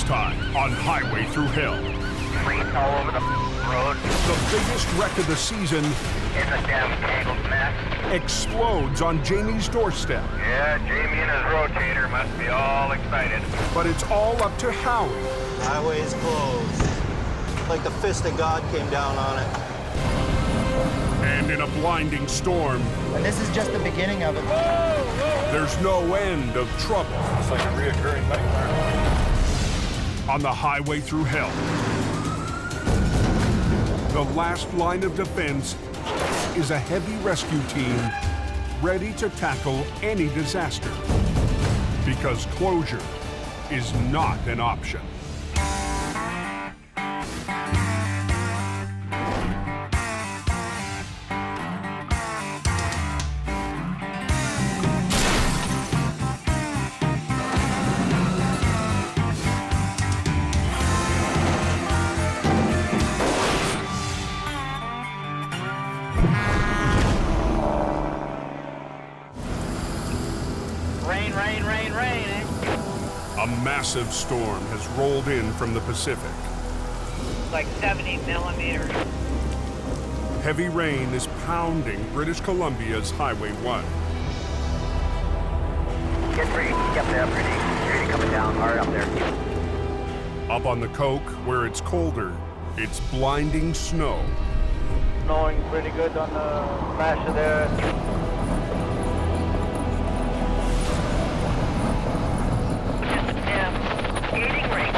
Next time on Highway Thru Hell. All over the road. The biggest wreck of the season In the damn tangled mess. explodes on Jamie's doorstep. Yeah, Jamie and his rotator must be all excited. But it's all up to Howie. Highway's closed. Like the fist of God came down on it. And in a blinding storm, And this is just the beginning of it. there's no end of trouble. It's like a reoccurring nightmare. On the Highway Thru Hell, the last line of defense is a heavy rescue team ready to tackle any disaster. Because closure is not an option. Rain, rain, rain, rain, eh? A massive storm has rolled in from the Pacific. Like 70 millimeters. Heavy rain is pounding British Columbia's Highway 1. Get ready, get there, pretty. You're coming down hard up there. Up on the Coke, where it's colder, it's blinding snow. Snowing pretty good on the smasher there. Skating rink.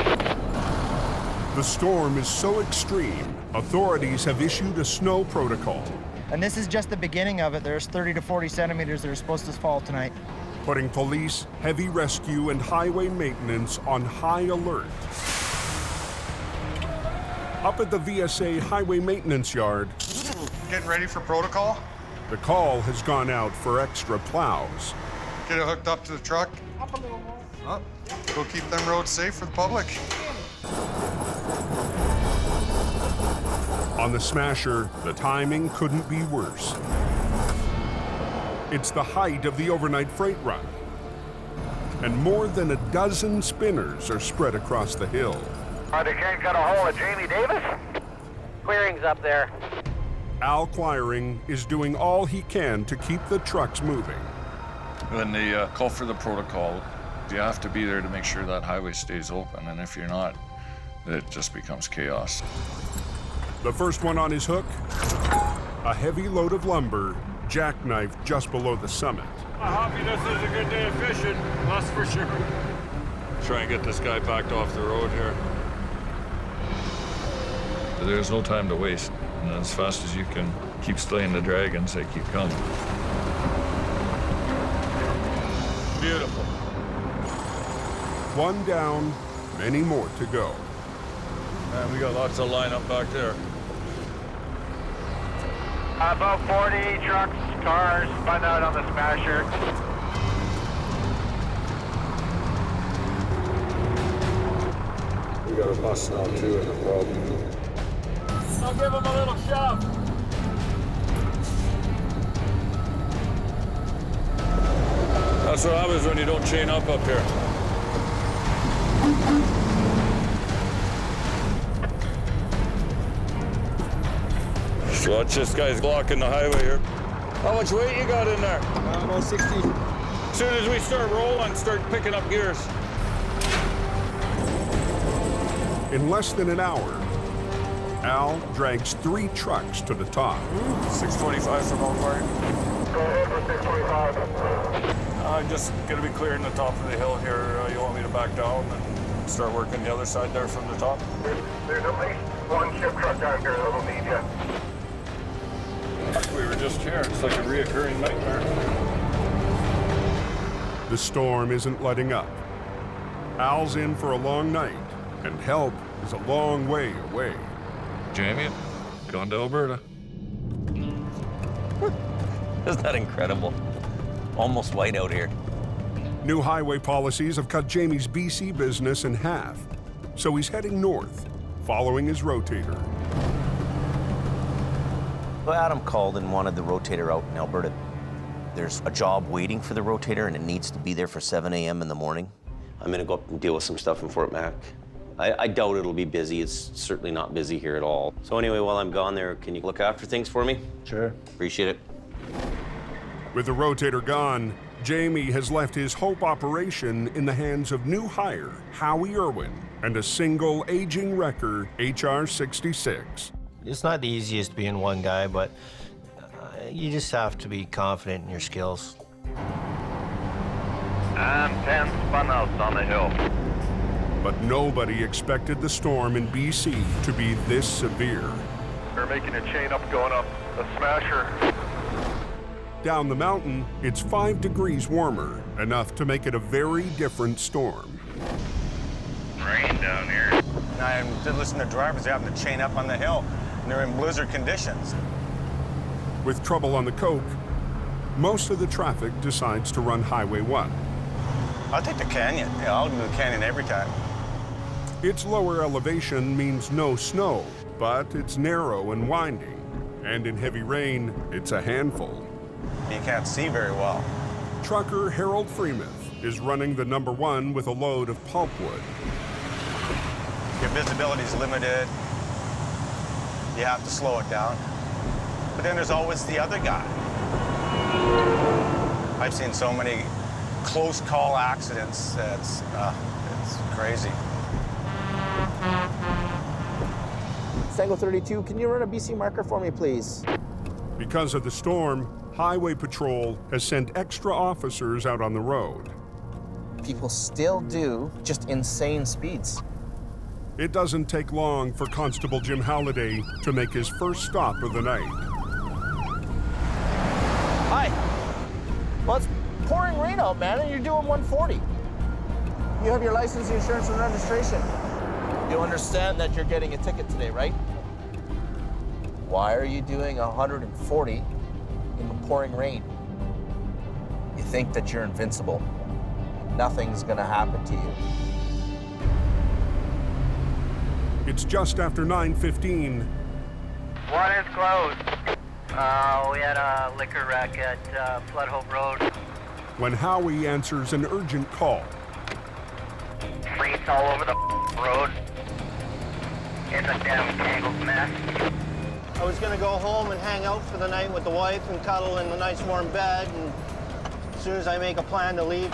The storm is so extreme, authorities have issued a snow protocol, And this is just the beginning of it. There's 30 to 40 centimeters that are supposed to fall tonight. putting police, heavy rescue, and highway maintenance on high alert. Up at the VSA Highway Maintenance Yard, Getting ready for protocol. the call has gone out for extra plows. Get it hooked up to the truck. Up. Go keep them roads safe for the public. On the Smasher, the timing couldn't be worse. It's the height of the overnight freight run, and more than a dozen spinners are spread across the hill. They can't get a hold of Jamie Davis? Clearing's up there. Al Quiring is doing all he can to keep the trucks moving. When they call for the protocol, you have to be there to make sure that highway stays open, and if you're not, it just becomes chaos. The first one on his hook, a heavy load of lumber jackknifed just below the summit. Hoppy, this is a good day of fishing, that's for sure. Try and get this guy backed off the road here. There's no time to waste, and as fast as you can keep slaying the dragons, they keep coming. Beautiful. One down, many more to go. Man, we got lots of line up back there. About 40 trucks, cars spun out on the Smasher. We got a bus now too, and a problem. I'll give him a little shove. That's what happens when you don't chain up here. Just watch this guy's blocking the highway here. How much weight you got in there? About 60. As soon as we start rolling, start picking up gears. In less than an hour, Al drags 3 trucks to the top. 625 from Oakland. Go ahead for 625. I'm just gonna be clearing the top of the hill here. You want me to back down and start working the other side there from the top? There's at least one ship truck down here that'll need you. We were just here. It's like a reoccurring nightmare. The storm isn't letting up. Al's in for a long night, and help is a long way away. Jamie, going to Alberta. Isn't that incredible? Almost white out here. New highway policies have cut Jamie's BC business in half, so he's heading north, following his rotator. Well, Adam called and wanted the rotator out in Alberta. There's a job waiting for the rotator, and it needs to be there for 7 a.m. in the morning. I'm gonna go up and deal with some stuff in Fort Mac, I doubt it'll be busy. It's certainly not busy here at all. So anyway, while I'm gone there, can you look after things for me? Sure. Appreciate it. With the rotator gone, Jamie has left his Hope operation in the hands of new hire, Howie and a single aging wrecker, HR 66. It's not the easiest being one guy, but you just have to be confident in your skills. And 10 spun outs on the hill. But nobody expected the storm in BC to be this severe. They're making a chain up going up a smasher. Down the mountain, it's 5 degrees warmer, enough to make it a very different storm. Rain down here. I did listen to drivers having to chain up on the hill, and they're in blizzard conditions. With trouble on the coke, most of the traffic decides to run Highway 1. I'll take the canyon. Yeah, I'll do the canyon every time. Its lower elevation means no snow, but it's narrow and winding. And in heavy rain, it's a handful. You can't see very well. Trucker Harold Freemuth is running the number 1 with a load of pulpwood. Your visibility's limited. You have to slow it down. But then there's always the other guy. I've seen so many close call accidents that's it's crazy. Tango 32, can you run a BC marker for me, please? Because of the storm, Highway Patrol has sent extra officers out on the road. People still do just insane speeds. It doesn't take long for Constable Jim Halliday to make his first stop of the night. Hi. Well, it's pouring rain out, man, and you're doing 140. You have your license, insurance, and registration. You understand that you're getting a ticket today, right? Why are you doing 140 in the pouring rain? You think that you're invincible. Nothing's gonna happen to you. It's just after 9:15. One is closed. We had a liquor wreck at Flood Hope Road. When Howie answers an urgent call. Freeze all over the road. It's a damn tangled mess. I was gonna go home and hang out for the night with the wife and cuddle in a nice warm bed, and as soon as I make a plan to leave,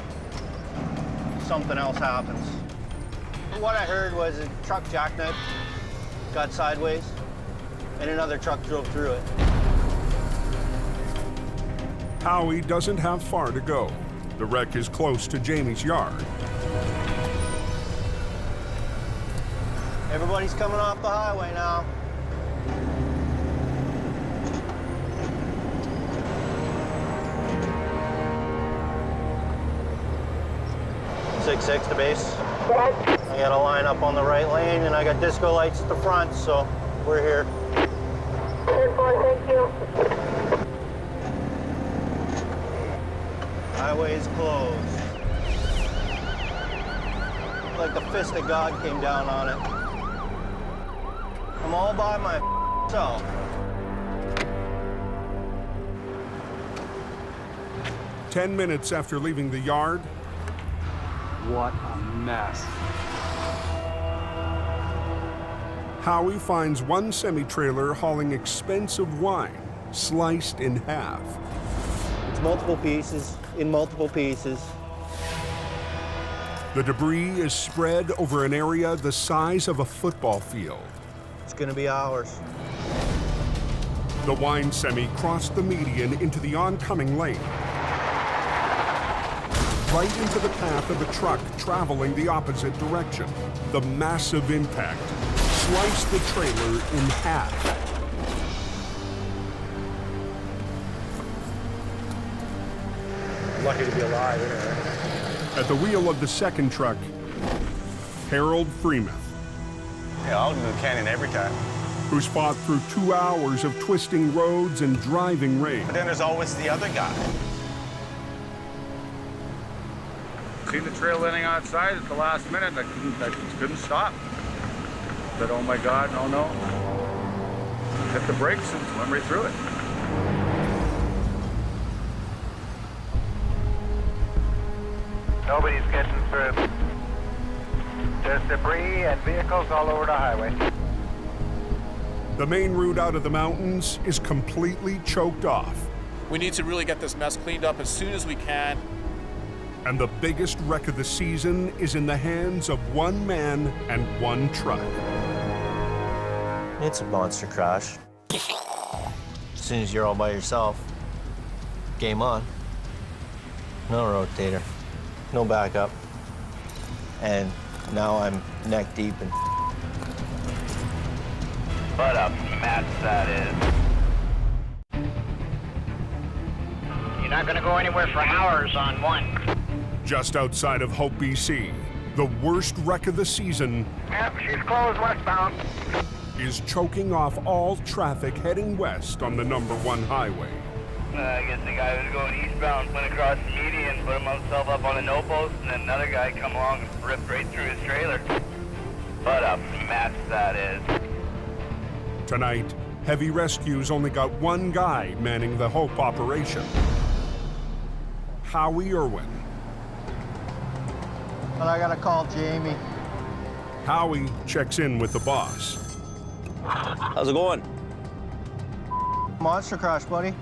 something else happens. What I heard was a truck jackknife got sideways, and another truck drove through it. Howie doesn't have far to go. The wreck is close to Jamie's yard. Everybody's coming off the highway now. Six to base. I got a line up on the right lane, and I got disco lights at the front, so we're here. 10-4, thank you. Highway is closed. Like the fist of God came down on it. I'm all by myself. "10 minutes after leaving the yard, what a mess. Howie finds one semi-trailer hauling expensive wine, sliced in half. It's multiple pieces, in multiple pieces. The debris is spread over an area the size of a football field. It's gonna be ours. The wine semi crossed the median into the oncoming lane, right into the path of a truck traveling the opposite direction. The massive impact sliced the trailer in half. Lucky to be alive, anyway. At the wheel of the second truck, Harold Freemuth, Yeah, I'll do the canyon every time. who's fought through 2 hours of twisting roads and driving rain. But then there's always the other guy. Seen the trail ending outside at the last minute. I couldn't stop. Said, oh my God, no. Hit the brakes and went right through it. Nobody's getting through. Just debris and vehicles all over the highway. The main route out of the mountains is completely choked off. We need to really get this mess cleaned up as soon as we can. And the biggest wreck of the season is in the hands of one man and one truck. It's a monster crash. As soon as you're all by yourself, game on. No rotator, no backup. And now I'm neck deep in. What a mess that is. You're not gonna go anywhere for hours on one. Just outside of Hope, BC, the worst wreck of the season. Yep, she's closed westbound. Is choking off all traffic heading west on the #1 highway. I guess the guy was going eastbound, went across the median, put himself up on a no post, and then another guy come along and ripped right through his trailer. What a mess that is. Tonight, Heavy Rescue's only got one guy manning the Hope operation. Howie Irwin. But I gotta call Jamie. Howie checks in with the boss. How's it going? Monster crash, buddy.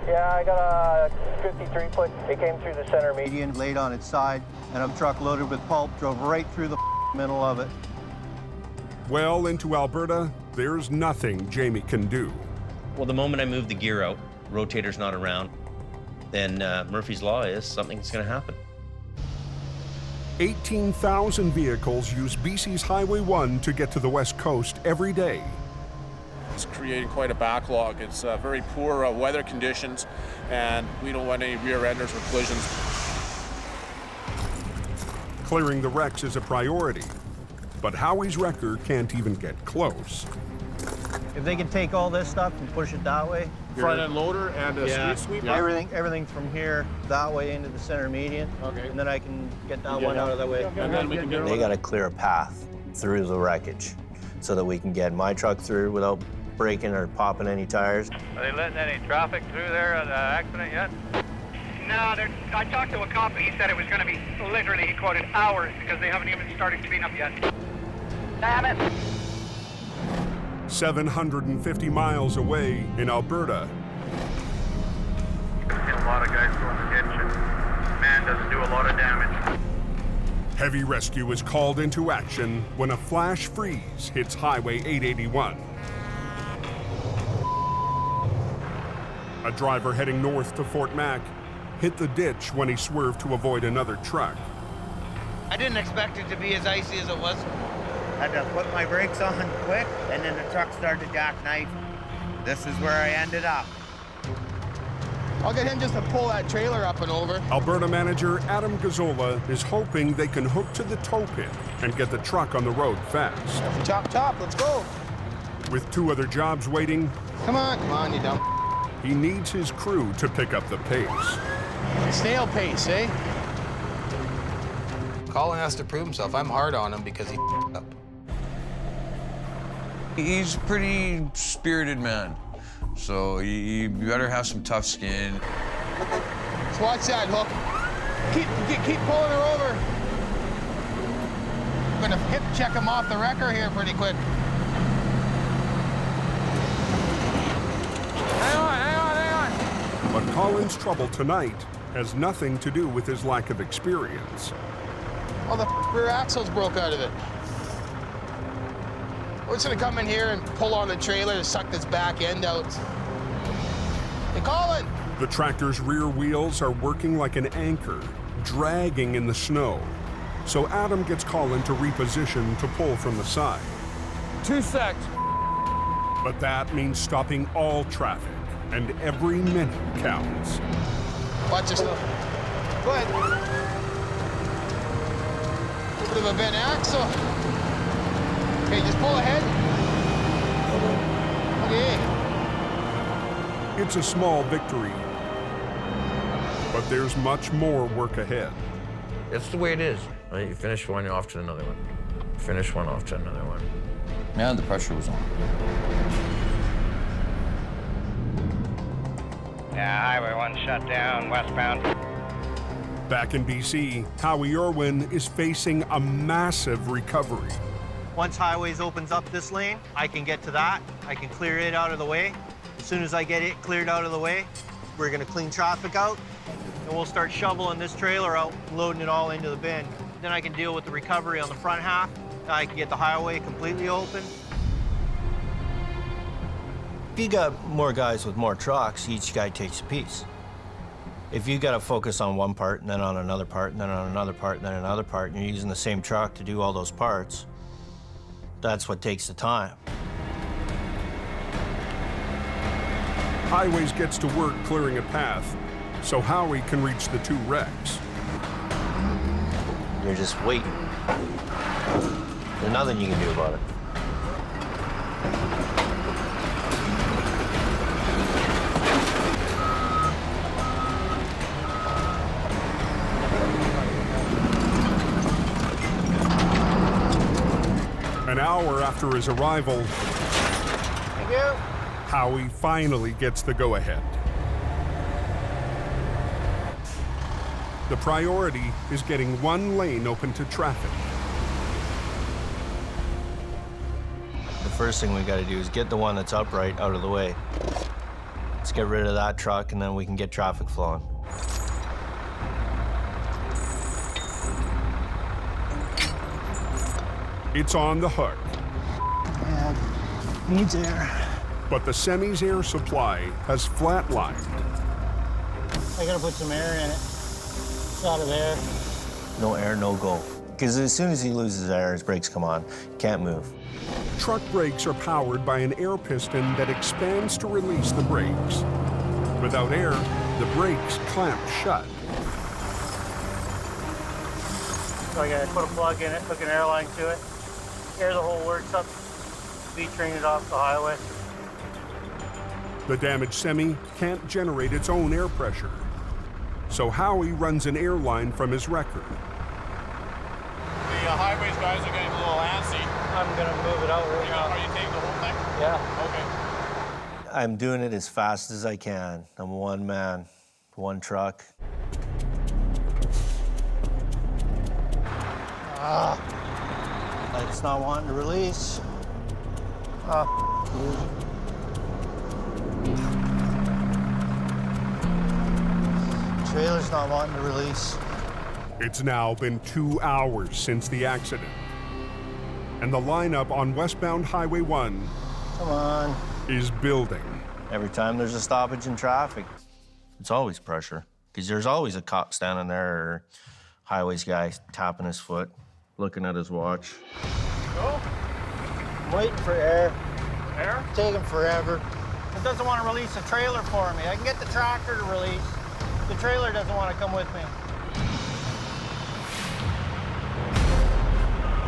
Yeah, I got a 53 foot. It came through the center median, laid on its side, and a truck loaded with pulp drove right through the middle of it. Well into Alberta, there's nothing Jamie can do. Well, the moment I move the gear out, rotator's not around, then Murphy's Law is something's gonna happen. 18,000 vehicles use BC's Highway 1 to get to the West Coast every day. It's creating quite a backlog. It's very poor weather conditions, and we don't want any rear enders or collisions. Clearing the wrecks is a priority, but Howie's wrecker can't even get close. If they can take all this stuff and push it that way. Front end loader and a street sweeper? Everything from here that way into the center median. Okay. And then I can get that one out of the way. And then we can get They gotta clear a path through the wreckage so that we can get my truck through without breaking or popping any tires. Are they letting any traffic through there at the accident yet? No, I talked to a cop and he said it was going to be literally, he quoted, hours because they haven't even started cleanup yet. Damn it! 750 miles away in Alberta. A lot of guys go in the ditch and man doesn't do a lot of damage. Heavy Rescue is called into action when a flash freeze hits Highway 881. A driver heading north to Fort Mac hit the ditch when he swerved to avoid another truck. I didn't expect it to be as icy as it was. Had to put my brakes on quick, and then the truck started to jackknife. This is where I ended up. I'll get him just to pull that trailer up and over. Alberta manager Adam Gazzola is hoping they can hook to the tow pit and get the truck on the road fast. Chop, let's go. With two other jobs waiting, Come on, you dumb. he needs his crew to pick up the pace. Snail pace, eh? Colin has to prove himself. I'm hard on him because he up. He's a pretty spirited man, so you better have some tough skin. Let's watch that hook. Keep pulling her over. I'm gonna hip check him off the wrecker here pretty quick. Hang on. But Colin's trouble tonight has nothing to do with his lack of experience. Oh, the rear axle's broke out of it. We're just gonna come in here and pull on the trailer to suck this back end out. Hey, Colin! The tractor's rear wheels are working like an anchor, dragging in the snow. So Adam gets Colin to reposition to pull from the side. 2 secs. But that means stopping all traffic, and every minute counts. Watch yourself. Go ahead. Bit of a bent axle. Okay, just pull ahead. Okay. It's a small victory, but there's much more work ahead. It's the way it is. Right? You finish one, you're off to another one. Finish one, off to another one. Man, the pressure was on. Yeah, Highway 1 shut down, westbound. Back in BC, Howie Irwin is facing a massive recovery. Once Highways opens up this lane, I can get to that. I can clear it out of the way. As soon as I get it cleared out of the way, we're gonna clean traffic out, and we'll start shoveling this trailer out and loading it all into the bin. Then I can deal with the recovery on the front half. I can get the highway completely open. If you got more guys with more trucks, each guy takes a piece. If you got to focus on one part, and then on another part, and then on another part, and then another part, and you're using the same truck to do all those parts, that's what takes the time. Highways gets to work clearing a path so Howie can reach the two wrecks. You're just waiting. There's nothing you can do about it. An hour after his arrival, Thank you. Howie finally gets the go-ahead. The priority is getting one lane open to traffic. The first thing we got to do is get the one that's upright out of the way. Let's get rid of that truck, and then we can get traffic flowing. It's on the hook. Yeah, needs air. But the semi's air supply has flatlined. I gotta put some air in it. It's out of air. No air, no go. Because as soon as he loses air, his brakes come on. Can't move. Truck brakes are powered by an air piston that expands to release the brakes. Without air, the brakes clamp shut. So I gotta put a plug in it, hook an airline to it, air the whole works up, V-train it off the highway. The damaged semi can't generate its own air pressure. So Howie runs an airline from his wrecker. The Highways guys are getting a little antsy. I'm gonna move it out right now. Are you taking the whole thing? Yeah. Okay. I'm doing it as fast as I can. I'm one man, one truck. It's not wanting to release. Trailer's not wanting to release. It's now been 2 hours since the accident. And the lineup on westbound Highway 1 Come on. is building. Every time there's a stoppage in traffic, it's always pressure. Because there's always a cop standing there or highways guy tapping his foot, looking at his watch. Go. I'm waiting for air. Air? It's taking forever. It doesn't want to release the trailer for me. I can get the tractor to release. The trailer doesn't want to come with me.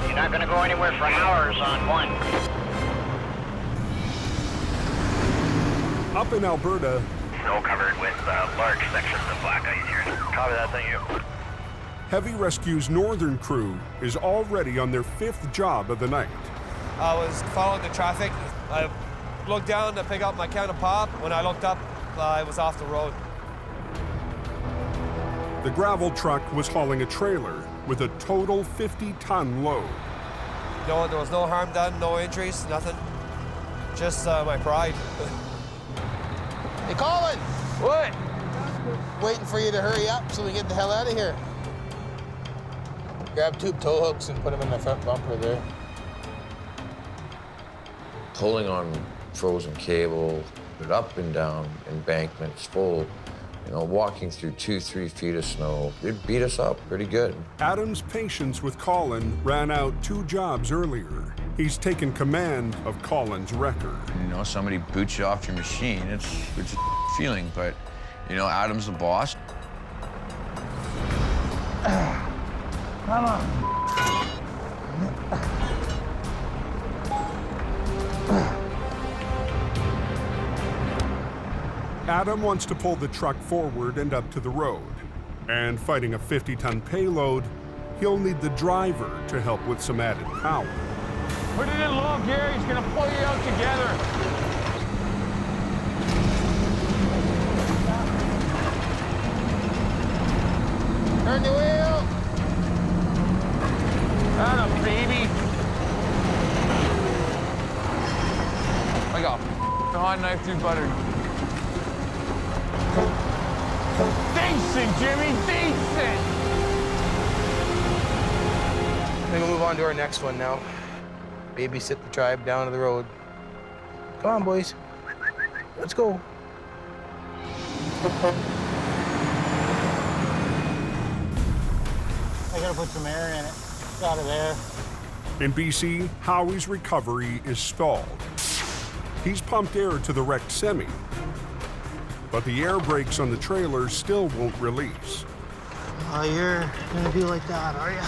You're not going to go anywhere for hours on one. Up in Alberta, Snow covered with large sections of black ice here. Copy that, thank you. Heavy Rescue's northern crew is already on their 5th job of the night. I was following the traffic. I looked down to pick up my can of pop. When I looked up, I was off the road. The gravel truck was hauling a trailer with a total 50-ton load. No, there was no harm done, no injuries, nothing. Just my pride. Hey, Colin! What? Waiting for you to hurry up so we get the hell out of here. Grab 2 tow hooks and put them in the front bumper there. Pulling on frozen cable, up and down embankments full, you know, walking through 2-3 feet of snow. It beat us up pretty good. Adam's patience with Colin ran out 2 jobs earlier. He's taken command of Colin's wrecker. You know, somebody boots you off your machine. It's a feeling, but, you know, Adam's the boss. Come on. Adam wants to pull the truck forward and up to the road. And fighting a 50-ton payload, he'll need the driver to help with some added power. Put it in low gear, he's gonna pull you out together. Turn the wheel. Atta baby. I got hot knife through butter. Decent, Jimmy, decent. Then we'll move on to our next one now. Babysit the tribe down to the road. Come on, boys. Let's go. I gotta put some air in it. Got it there. In BC, Howie's recovery is stalled. He's pumped air to the wrecked semi, but the air brakes on the trailer still won't release. Oh, you're gonna be like that, are you?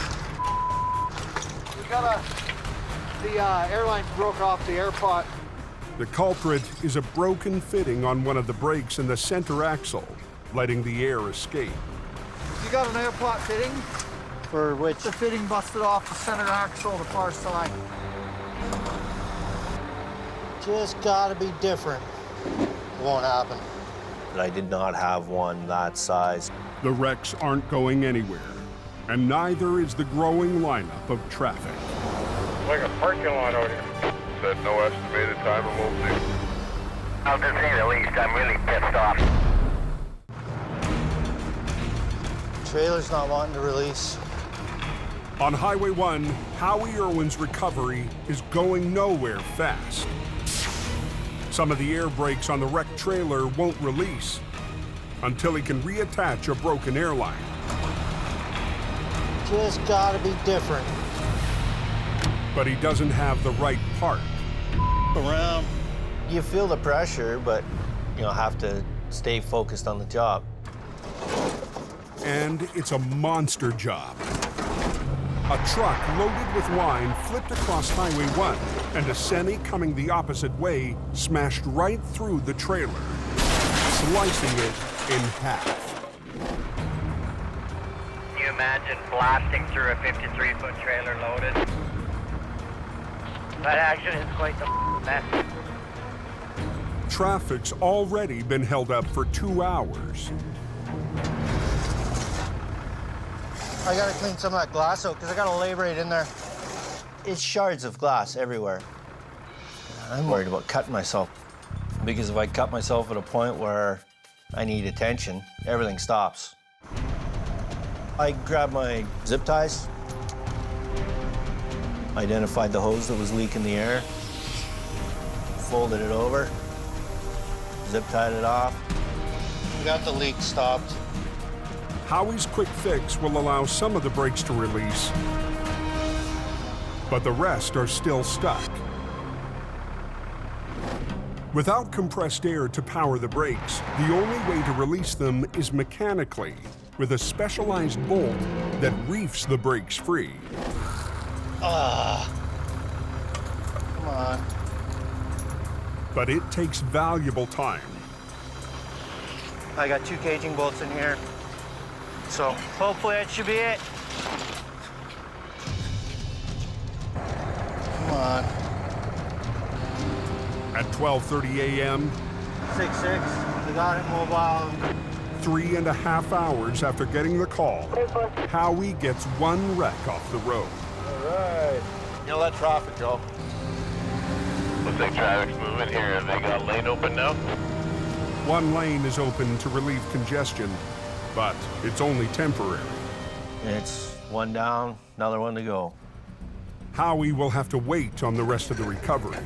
We got the airline broke off the air pot. The culprit is a broken fitting on one of the brakes in the center axle, letting the air escape. You got an air pot fitting? For which? The fitting busted off the center axle, the far side. Just gotta be different. It won't happen. But I did not have one that size. The wrecks aren't going anywhere, and neither is the growing lineup of traffic. Like a parking lot out here. Said no estimated time and we'll see. I'll just say the least, I'm really pissed off. Trailer's not wanting to release. On Highway 1, Howie Irwin's recovery is going nowhere fast. Some of the air brakes on the wrecked trailer won't release until he can reattach a broken airline. Just gotta be different. But he doesn't have the right part. Around. You feel the pressure, but you have to stay focused on the job. And it's a monster job. A truck loaded with wine flipped across Highway 1, and a semi coming the opposite way smashed right through the trailer, slicing it in half. Can you imagine blasting through a 53-foot trailer loaded? That action is quite the mess. Traffic's already been held up for 2 hours. I gotta clean some of that glass out because I got a laborate in there. It's shards of glass everywhere. I'm worried about cutting myself because if I cut myself at a point where I need attention, everything stops. I grabbed my zip ties, identified the hose that was leaking the air, folded it over, zip tied it off. We got the leak stopped. Howie's quick fix will allow some of the brakes to release, but the rest are still stuck. Without compressed air to power the brakes, the only way to release them is mechanically, with a specialized bolt that reefs the brakes free. Come on. But it takes valuable time. I got 2 caging bolts in here. So hopefully that should be it. Come on. At 12:30 a.m., 6-6, we got it mobile. 3.5 hours after getting the call, Howie gets one wreck off the road. All right. You know that traffic, Joe. Looks like traffic's moving here. Have they got a lane open now? One lane is open to relieve congestion, but it's only temporary. It's one down, another one to go. Howie will have to wait on the rest of the recovery.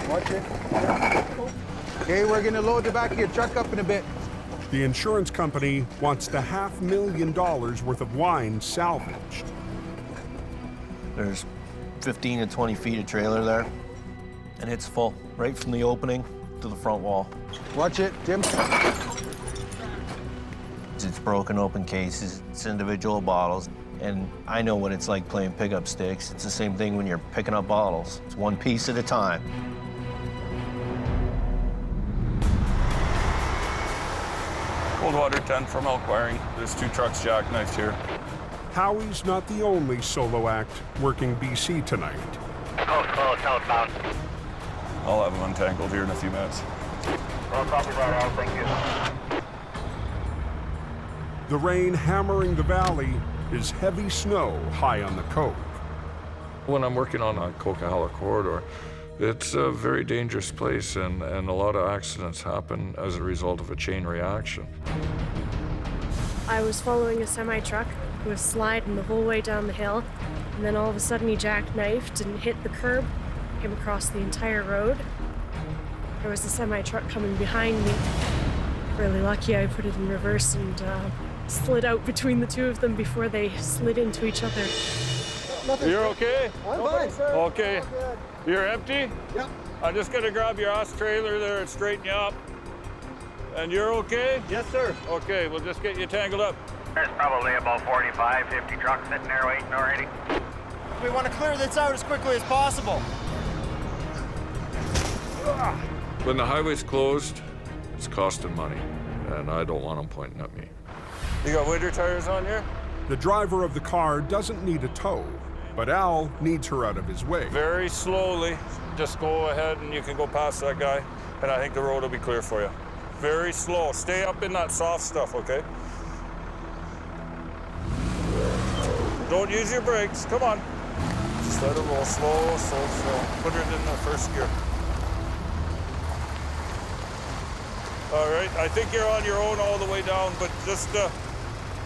Watch it. Okay, we're gonna load the back of your truck up in a bit. The insurance company wants the $500,000 worth of wine salvaged. There's 15 to 20 feet of trailer there, and it's full, right from the opening to the front wall. Watch it, Jim. It's broken open cases, it's individual bottles, and I know what it's like playing pickup sticks. It's the same thing when you're picking up bottles. It's one piece at a time. Cold water 10 from elk wiring. There's 2 trucks jackknifed here. Howie's not the only solo act working BC tonight. Close, southbound. I'll have them untangled here in a few minutes. Well, copy that out, thank you. The rain hammering the valley is heavy snow high on the coke. When I'm working on a Coquihalla corridor, it's a very dangerous place, and a lot of accidents happen as a result of a chain reaction. I was following a semi-truck who was sliding the whole way down the hill, and then all of a sudden he jackknifed and hit the curb, came across the entire road. There was a semi-truck coming behind me. Really lucky I put it in reverse and slid out between the two of them before they slid into each other. You're okay? I'm fine, sir. Okay. You're empty? Yep. I'm just gonna grab your ass trailer there and straighten you up. And you're okay? Yes, sir. Okay, we'll just get you tangled up. There's probably about 45, 50 trucks sitting there waiting already. We want to clear this out as quickly as possible. When the highway's closed, it's costing money, and I don't want them pointing at me. You got winter tires on here? The driver of the car doesn't need a tow, but Al needs her out of his way. Very slowly. Just go ahead and you can go past that guy, and I think the road will be clear for you. Very slow. Stay up in that soft stuff, okay? Don't use your brakes. Come on. Just let it roll slow, slow, slow. Put it in the first gear. All right, I think you're on your own all the way down, but just,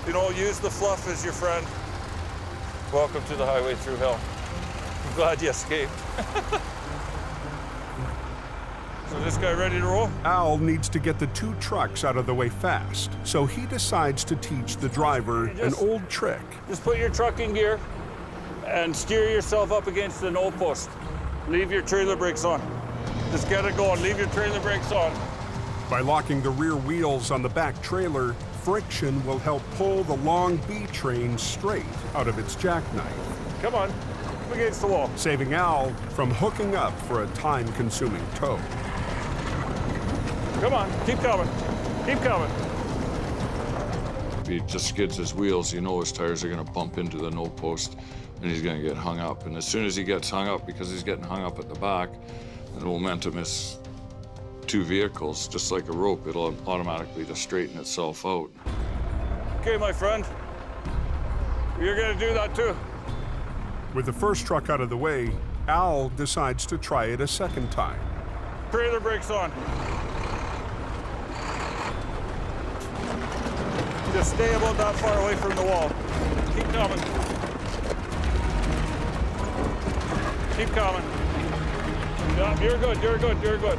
you know, use the fluff as your friend. Welcome to the Highway Thru Hell. I'm glad you escaped. So this guy ready to roll? Al needs to get the two trucks out of the way fast, so he decides to teach the driver an old trick. Just put your truck in gear and steer yourself up against the no post. Leave your trailer brakes on. Just get it going. Leave your trailer brakes on. By locking the rear wheels on the back trailer, friction will help pull the long B train straight out of its jackknife. Come on, up against the wall. Saving Al from hooking up for a time-consuming tow. Come on, keep coming. Keep coming. If he just skids his wheels, you know his tires are going to bump into the no post, and he's going to get hung up. And as soon as he gets hung up, because he's getting hung up at the back, the momentum is two vehicles, just like a rope, it'll automatically just straighten itself out. Okay, my friend. You're going to do that too. With the first truck out of the way, Al decides to try it a second time. Trailer brakes on. Just stay about that far away from the wall. Keep coming. Keep coming. Yeah, you're good, you're good, you're good.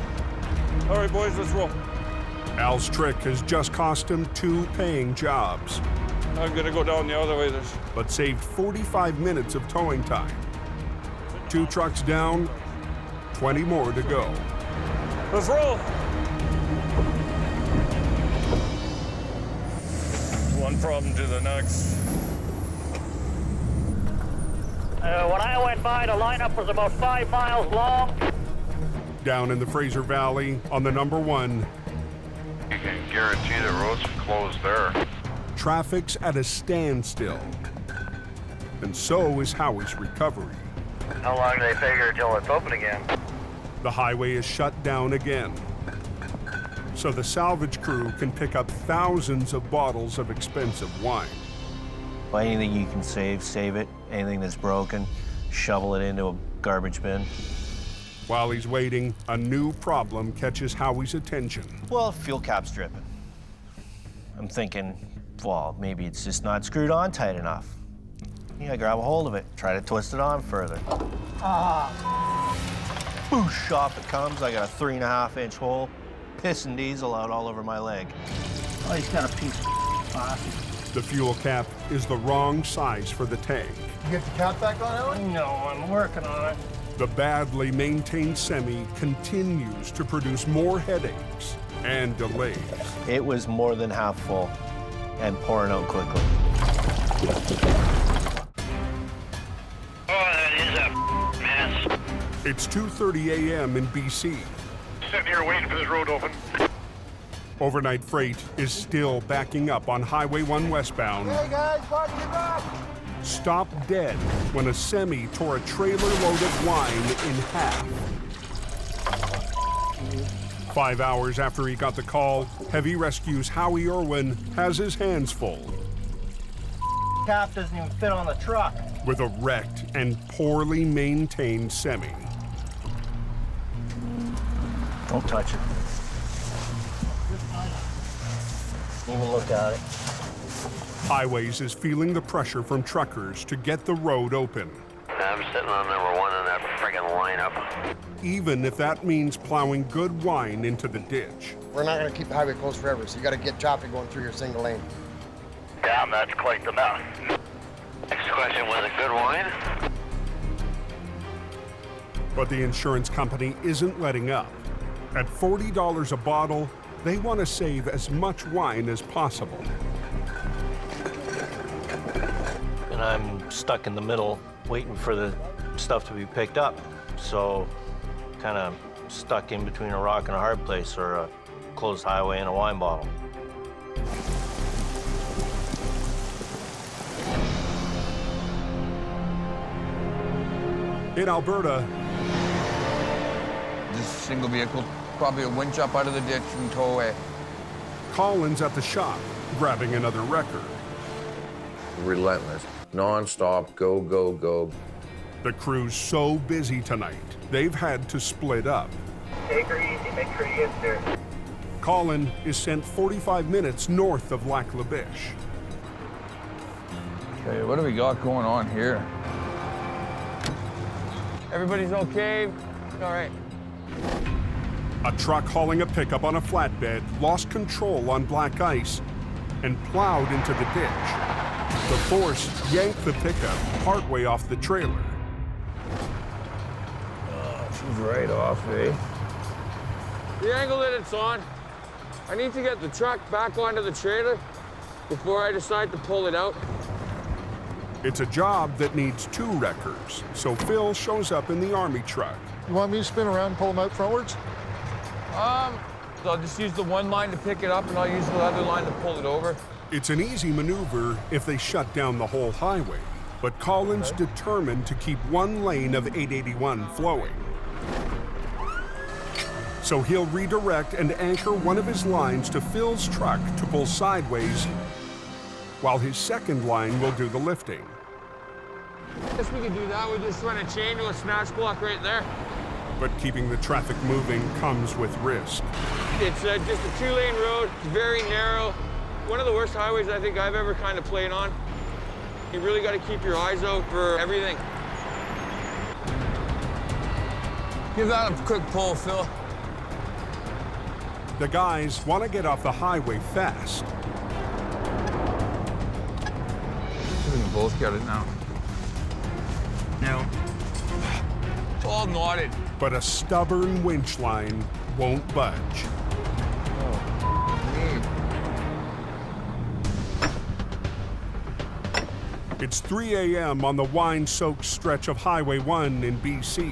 All right, boys, let's roll. Al's trick has just cost him 2 paying jobs. I'm gonna go down the other way. But saved 45 minutes of towing time. 2 trucks down, 20 more to go. Let's roll. One problem to the next. When I went by, the lineup was about 5 miles long. Down in the Fraser Valley on the number 1. You can guarantee the road's closed there. Traffic's at a standstill. And so is Howie's recovery. How long do they figure until it's open again? The highway is shut down again. So the salvage crew can pick up thousands of bottles of expensive wine. Well, anything you can save it. Anything that's broken, shovel it into a garbage bin. While he's waiting, a new problem catches Howie's attention. Well, fuel cap's dripping. I'm thinking, well, maybe it's just not screwed on tight enough. Yeah, grab a hold of it, try to twist it on further. Boosh, off it comes. I got a 3.5-inch hole, pissing diesel out all over my leg. Oh, he's got a piece of plastic. The fuel cap is the wrong size for the tank. You get the cap back on, Howie? No, I'm working on it. The badly maintained semi continues to produce more headaches and delays. It was more than half full and pouring out quickly. Oh, that is a mess. It's 2:30 a.m. in BC. Sitting here waiting for this road to open. Overnight freight is still backing up on Highway 1 westbound. Hey guys, park in the back. Stopped dead when a semi tore a trailer load of wine in half. 5 hours after he got the call, Heavy Rescue's Howie has his hands full Cap doesn't even fit on the truck. with a wrecked and poorly maintained semi. Don't touch it. Even look at it. Highways is feeling the pressure from truckers to get the road open, I'm sitting on number 1 in that friggin' lineup. even if that means plowing good wine into the ditch. We're not going to keep the highway closed forever, so you got to get traffic going through your single lane. Damn, that's quite the mess. Next question, was it good wine? But the insurance company isn't letting up. At $40 a bottle, they want to save as much wine as possible. And I'm stuck in the middle waiting for the stuff to be picked up. So kind of stuck in between a rock and a hard place, or a closed highway and a wine bottle. In Alberta, This single vehicle, probably a winch up out of the ditch and tow away. Colin's at the shop, grabbing another record. Relentless, non-stop, go, go, go. The crew's so busy tonight, they've had to split up. Take her easy, make sure you get there. Colin is sent 45 minutes north of Lac La Biche. Okay, what do we got going on here? Everybody's okay? All right. A truck hauling a pickup on a flatbed lost control on black ice and plowed into the ditch. The force yanked the pickup partway off the trailer. She's right off, eh? The angle that it's on, I need to get the truck back onto the trailer before I decide to pull it out. It's a job that needs 2 wreckers, so Phil shows up in the army truck. You want me to spin around and pull them out frontwards? I'll just use the one line to pick it up, and I'll use the other line to pull it over. It's an easy maneuver if they shut down the whole highway, but Colin's determined to keep one lane of 881 flowing. So he'll redirect and anchor one of his lines to Phil's truck to pull sideways, while his second line will do the lifting. Guess we could do that. We just run a chain to a snatch block right there. But keeping the traffic moving comes with risk. It's just a 2-lane road. It's very narrow. One of the worst highways I think I've ever kind of played on. You really got to keep your eyes out for everything. Give that a quick pull, Phil. The guys want to get off the highway fast. We can both get it now. No. It's all knotted. But a stubborn winch line won't budge. It's 3 a.m. on the wine-soaked stretch of Highway 1 in BC.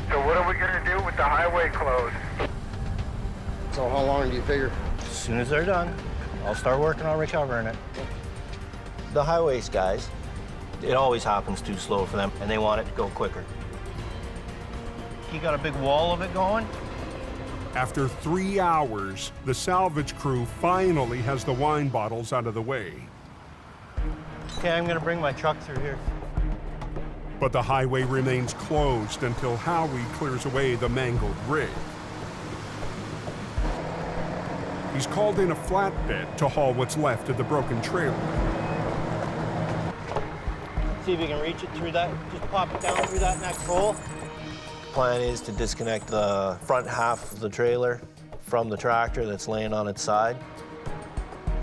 So what are we gonna do with the highway closed? So how long do you figure? As soon as they're done, I'll start working on recovering it. The highways guys, it always happens too slow for them, and they want it to go quicker. You got a big wall of it going? After 3 hours, the salvage crew finally has the wine bottles out of the way. Okay, I'm gonna bring my truck through here. But the highway remains closed until Howie clears away the mangled rig. He's called in a flatbed to haul what's left of the broken trailer. See if you can reach it through that, just pop it down through that next hole. Plan is to disconnect the front half of the trailer from the tractor that's laying on its side.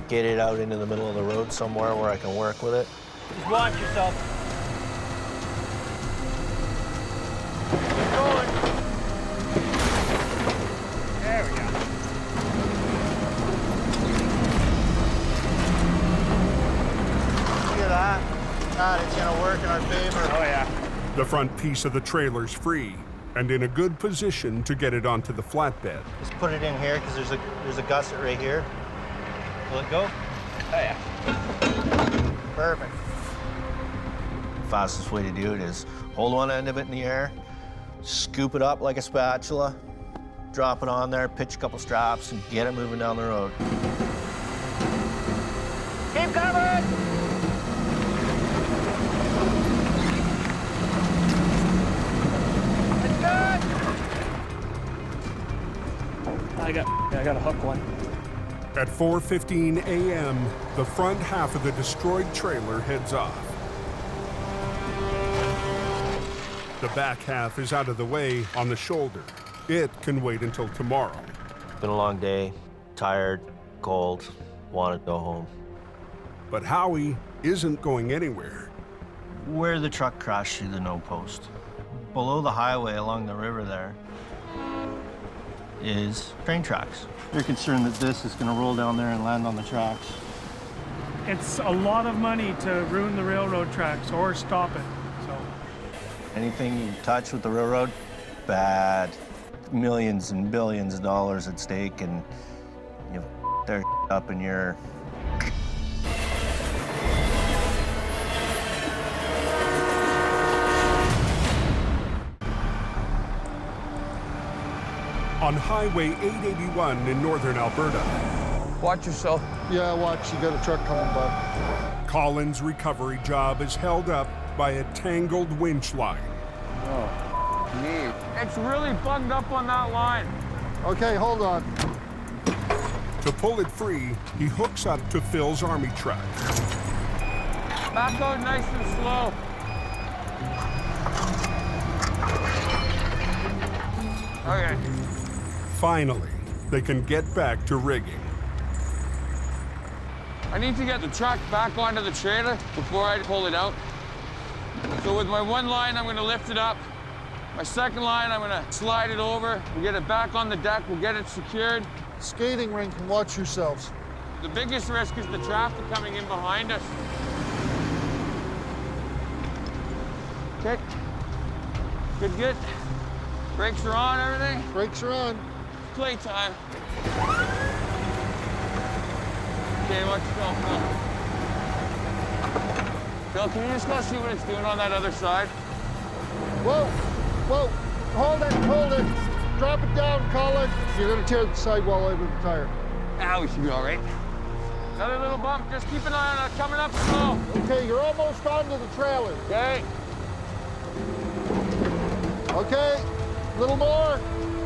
Get it out into the middle of the road somewhere where I can work with it. Just watch yourself. Keep going. There we go. Look at that. God, it's gonna work in our favor. Oh yeah. The front piece of the trailer's free and in a good position to get it onto the flatbed. Just put it in here because there's a gusset right here. Will it go? Oh yeah. Perfect. Fastest way to do it is hold one end of it in the air, scoop it up like a spatula, drop it on there, pitch a couple straps, and get it moving down the road. Keep coming! It's good! I got a hook one. At 4:15 a.m., the front half of the destroyed trailer heads off. The back half is out of the way on the shoulder. It can wait until tomorrow. Been a long day, tired, cold, want to go home. But Howie isn't going anywhere. Where the truck crashed through the no post, below the highway along the river there, is train tracks. You're concerned that this is going to roll down there and land on the tracks. It's a lot of money to ruin the railroad tracks or stop it. So anything you touch with the railroad, bad. Millions and billions of dollars at stake, and you their up in your. On Highway 881 in northern Alberta. Watch yourself. Yeah, watch. You got a truck coming by. Colin's recovery job is held up by a tangled winch line. Oh, neat. It's really bugged up on that line. Okay, hold on. To pull it free, he hooks up to Phil's army truck. Back out nice and slow. Okay. Finally, they can get back to rigging. I need to get the truck back onto the trailer before I pull it out. So with my one line, I'm gonna lift it up. My second line, I'm gonna slide it over. We'll get it back on the deck, we'll get it secured. Skating rink, and watch yourselves. The biggest risk is the traffic coming in behind us. Okay. Good, good. Brakes are on, everything? Brakes are on. Playtime. Okay, watch Phil, Phil. Phil, can you just go see what it's doing on that other side? Whoa, whoa, hold it, hold it. Drop it down, Colin. You're gonna tear the sidewall out of the tire. Ah, we should be all right. Another little bump, just keep an eye on it, coming up slow. Okay, you're almost onto the trailer. Okay. Okay, little more,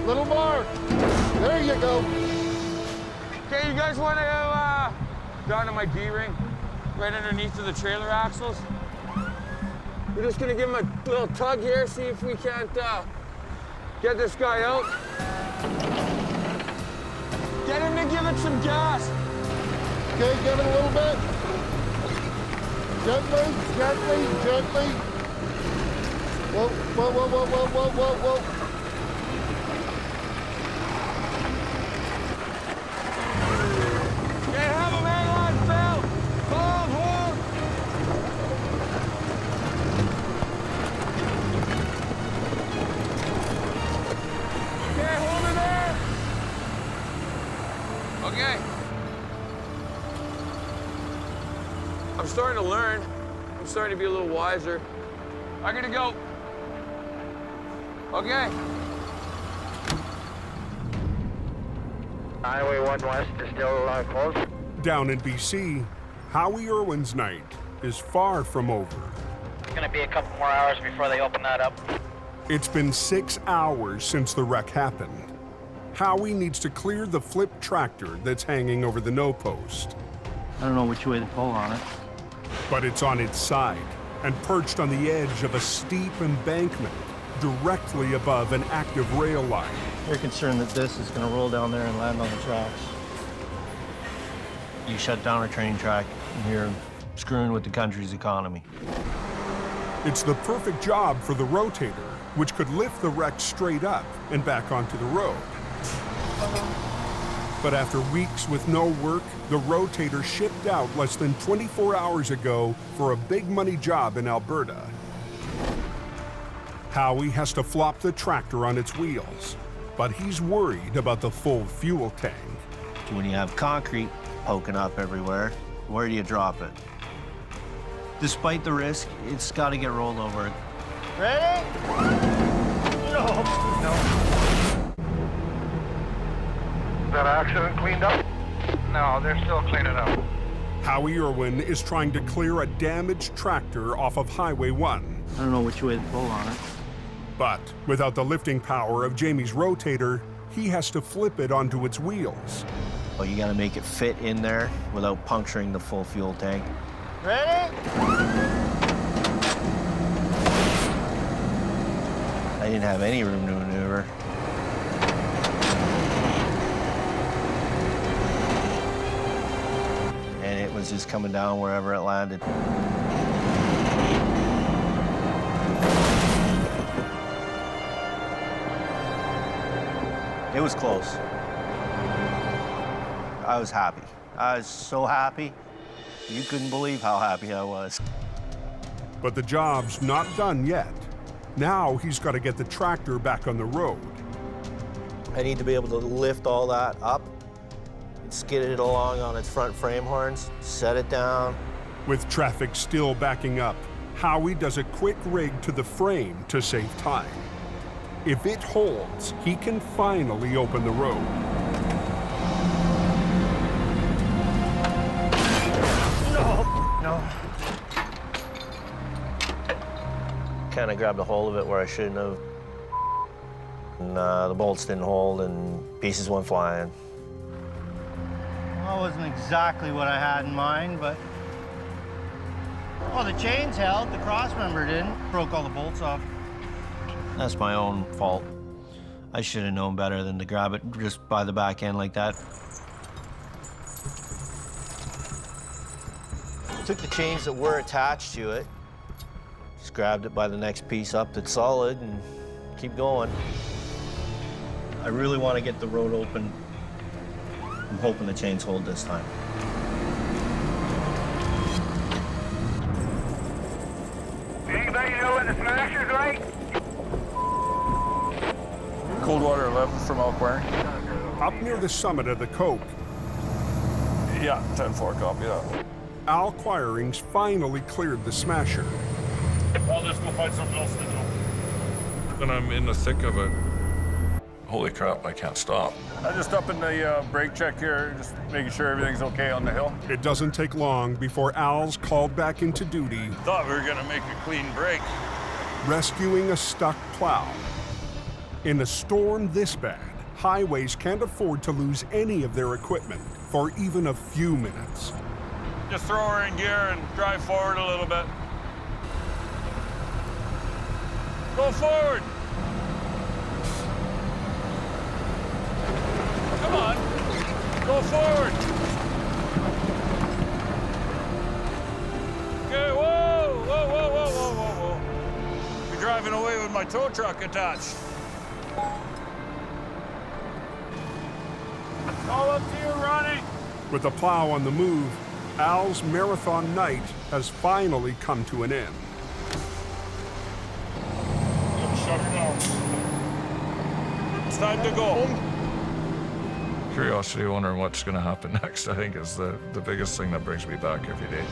little more. There you go. Okay, you guys want to go down to my D-ring, right underneath of the trailer axles? We're just gonna give him a little tug here, see if we can't get this guy out. Get him to give it some gas. Okay, give it a little bit. Gently, gently, gently. Whoa, whoa, whoa, whoa, whoa, whoa, whoa, whoa. Can't have him hang on, Phil. Hold, hold. Okay, hold it there. Okay. I'm starting to learn. I'm starting to be a little wiser. I'm gonna go. Okay. Highway 1 West is still closed. Down in BC, Howie Irwin's night is far from over. It's going to be a couple more hours before they open that up. It's been 6 hours since the wreck happened. Howie needs to clear the flipped tractor that's hanging over the no post. I don't know which way to pull on it. But it's on its side and perched on the edge of a steep embankment directly above an active rail line. You're concerned that this is going to roll down there and land on the tracks. You shut down a train track, and you're screwing with the country's economy. It's the perfect job for the rotator, which could lift the wreck straight up and back onto the road. But after weeks with no work, the rotator shipped out less than 24 hours ago for a big money job in Alberta. Howie has to flop the tractor on its wheels, but he's worried about the full fuel tank. When you have concrete poking up everywhere, where do you drop it? Despite the risk, it's got to get rolled over. Ready? No. that accident cleaned up? No, they're still cleaning up. Howie Irwin is trying to clear a damaged tractor off of Highway 1. I don't know which way to pull on it. But without the lifting power of Jamie's rotator, he has to flip it onto its wheels. Well, you gotta make it fit in there without puncturing the full fuel tank. Ready? I didn't have any room to maneuver. And it was just coming down wherever it landed. It was close. I was happy. I was so happy. You couldn't believe how happy I was. But the job's not done yet. Now he's got to get the tractor back on the road. I need to be able to lift all that up, skid it along on its front frame horns, set it down. With traffic still backing up, Howie does a quick rig to the frame to save time. If it holds, he can finally open the road. No. Kind of grabbed a hold of it where I shouldn't have. And the bolts didn't hold and pieces went flying. Well, it wasn't exactly what I had in mind, but... Well, the chains held, the cross member didn't. Broke all the bolts off. That's my own fault. I should have known better than to grab it just by the back end like that. Took the chains that were attached to it, just grabbed it by the next piece up that's solid and keep going. I really want to get the road open. I'm hoping the chains hold this time. Anybody know when the smasher's right? Coldwater 11 from Elk Up near the summit of the Coke. Yeah, 10-4, copy that. Al Quiring's finally cleared the smasher. Well, let's go find something else to do. And I'm in the thick of it. Holy crap, I can't stop. I'm just up in the brake check here, just making sure everything's okay on the hill. It doesn't take long before Al's called back into duty. Thought we were gonna make a clean break. Rescuing a stuck plow. In a storm this bad, highways can't afford to lose any of their equipment for even a few minutes. Just throw her in gear and drive forward a little bit. Go forward. Come on, go forward. Okay, whoa, whoa, whoa, whoa, whoa, whoa, whoa. You're driving away with my tow truck attached. All up to you, Ronnie. With the plow on the move, Al's marathon night has finally come to an end. Shut her down. It's time to go. Curiosity, wondering what's going to happen next, I think, is the biggest thing that brings me back every day.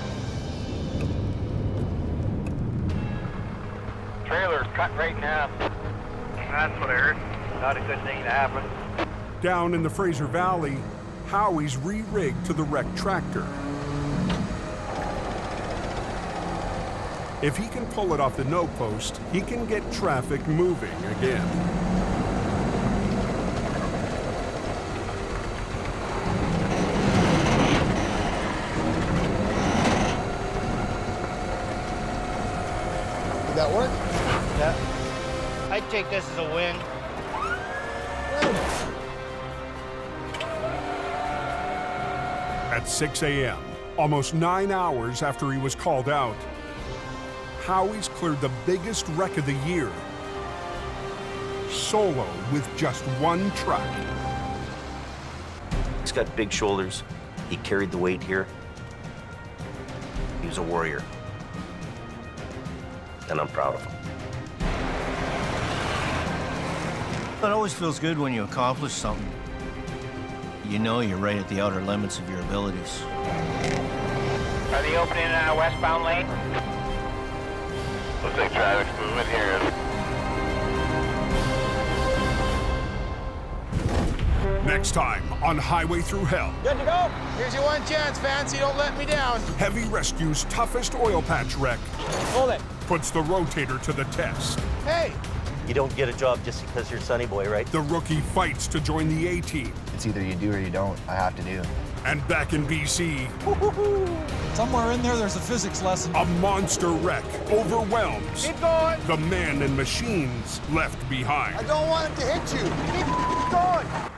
Trailer's cut right in half. That's what I heard. Not a good thing to happen. Down in the Fraser Valley, Howie's re-rigged to the wrecked tractor. If he can pull it off the no post, he can get traffic moving again. Did that work? Yeah. I'd take this as a win. At 6 a.m., almost 9 hours after he was called out, Howie's cleared the biggest wreck of the year, solo with just one truck. He's got big shoulders. He carried the weight here. He was a warrior. And I'm proud of him. It always feels good when you accomplish something. You know you're right at the outer limits of your abilities. Are they opening in a westbound lane? Looks like traffic's moving here. Next time on Highway Thru Hell. Good to go. Here's your one chance, Fancy. Don't let me down. Heavy Rescue's toughest oil patch wreck Hold it. puts the rotator to the test. Hey. You don't get a job just because you're Sonny Boy, right? The rookie fights to join the A-team. It's either you do or you don't. I have to do. And back in BC, somewhere in there, there's a physics lesson. A monster wreck overwhelms Keep going. the man and machines left behind. I don't want it to hit you. Keep going.